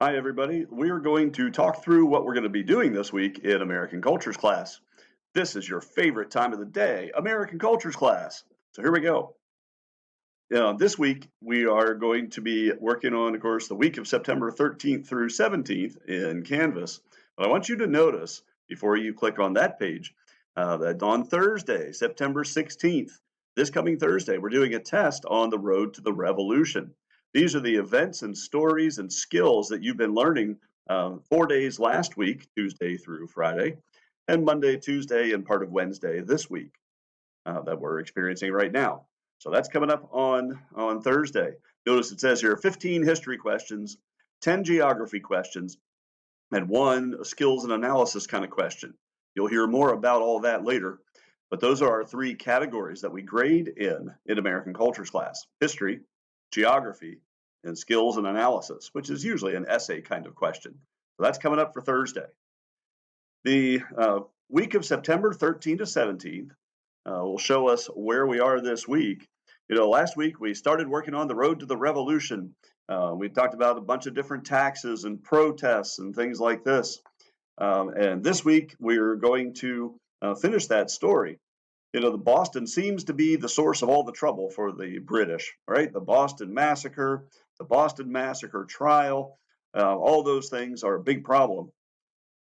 Hi, everybody. We are going to talk through what we're going to be doing this week in American Cultures class. This is your favorite time of the day, American Cultures class. So here we go. This week, we are going to be working on, of course, the week of September 13th through 17th in Canvas. But I want you to notice before you click on that page that on Thursday, September 16th, this coming Thursday, we're doing a test on the road to the revolution. These are the events and stories and skills that you've been learning 4 days last week, Tuesday through Friday, and Monday, Tuesday, and part of Wednesday this week that we're experiencing right now. So that's coming up on Thursday. Notice it says here 15 history questions, 10 geography questions, and one skills and analysis kind of question. You'll hear more about all that later, but those are our three categories that we grade in American Cultures class: history, geography, and skills and analysis, which is usually an essay kind of question. So that's coming up for Thursday. The week of September 13th to 17th will show us where we are this week. Last week we started working on the road to the revolution. We talked about a bunch of different taxes and protests and things like this. And this week we're going to finish that story. The Boston seems to be the source of all the trouble for the British, right? The Boston Massacre trial, all those things are a big problem.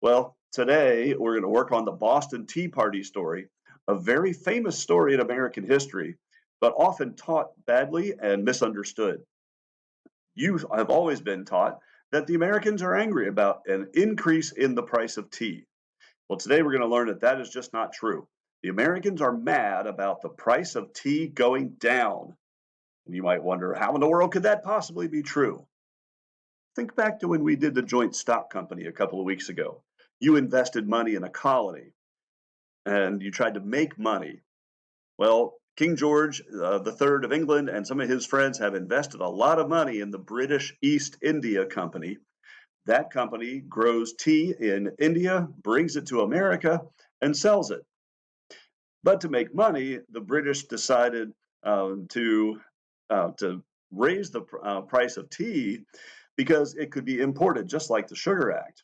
Well, today we're going to work on the Boston Tea Party story, a very famous story in American history, but often taught badly and misunderstood. You have always been taught that the Americans are angry about an increase in the price of tea. Well, today we're going to learn that that is just not true. The Americans are mad about the price of tea going down. And you might wonder, how in the world could that possibly be true? Think back to when we did the joint stock company a couple of weeks ago. You invested money in a colony and you tried to make money. Well, King George III of England and some of his friends have invested a lot of money in the British East India Company. That company grows tea in India, brings it to America, and sells it. But to make money, the British decided to raise the price of tea because it could be imported, just like the Sugar Act.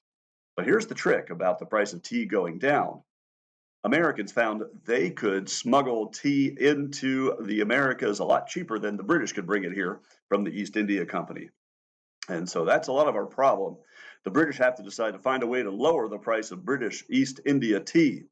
But here's the trick about the price of tea going down. Americans found they could smuggle tea into the Americas a lot cheaper than the British could bring it here from the East India Company. And so that's a lot of our problem. The British have to decide to find a way to lower the price of British East India tea.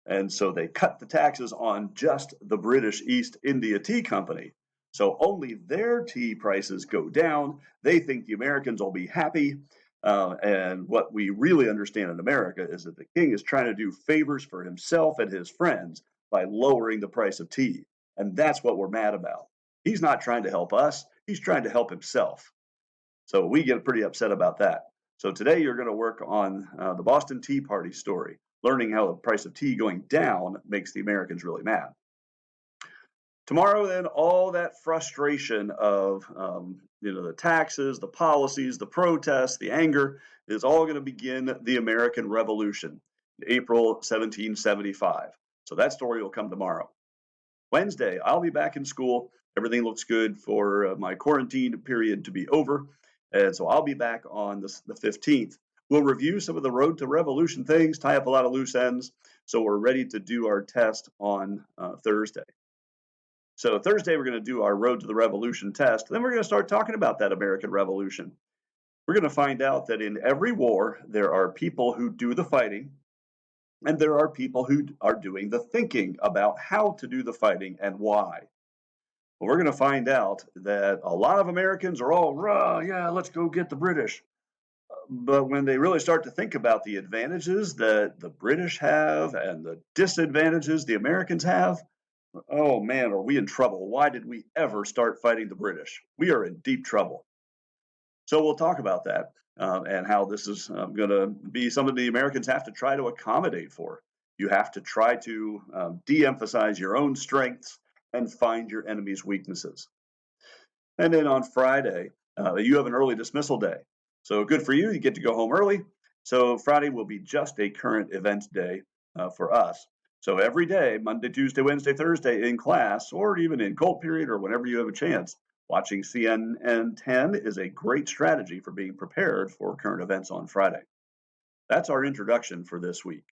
And so they cut the taxes on just the British East India Tea Company. So only their tea prices go down. They think the Americans will be happy. And what we really understand in America is that the king is trying to do favors for himself and his friends by lowering the price of tea. And that's what we're mad about. He's not trying to help us, he's trying to help himself. So we get pretty upset about that. So today you're going to work on the Boston Tea Party story, learning how the price of tea going down makes the Americans really mad. Tomorrow, then, all that frustration of the taxes, the policies, the protests, the anger is all going to begin the American Revolution, April 1775. So that story will come tomorrow. Wednesday, I'll be back in school. Everything looks good for my quarantine period to be over. And so I'll be back on the 15th. We'll review some of the Road to Revolution things, tie up a lot of loose ends. So we're ready to do our test on Thursday. So Thursday, we're going to do our Road to the Revolution test. Then we're going to start talking about that American Revolution. We're going to find out that in every war, there are people who do the fighting, and there are people who are doing the thinking about how to do the fighting and why. Well, we're going to find out that a lot of Americans are all, rah, yeah, let's go get the British. But when they really start to think about the advantages that the British have and the disadvantages the Americans have, oh man, are we in trouble? Why did we ever start fighting the British? We are in deep trouble. So we'll talk about that and how this is going to be something the Americans have to try to accommodate for. You have to try to de-emphasize your own strengths and find your enemy's weaknesses. And then on Friday, you have an early dismissal day. So good for you. You get to go home early. So Friday will be just a current event day for us. So every day, Monday, Tuesday, Wednesday, Thursday in class, or even in cold period or whenever you have a chance, Watching CNN 10 is a great strategy for being prepared for current events on Friday. That's our introduction for this week.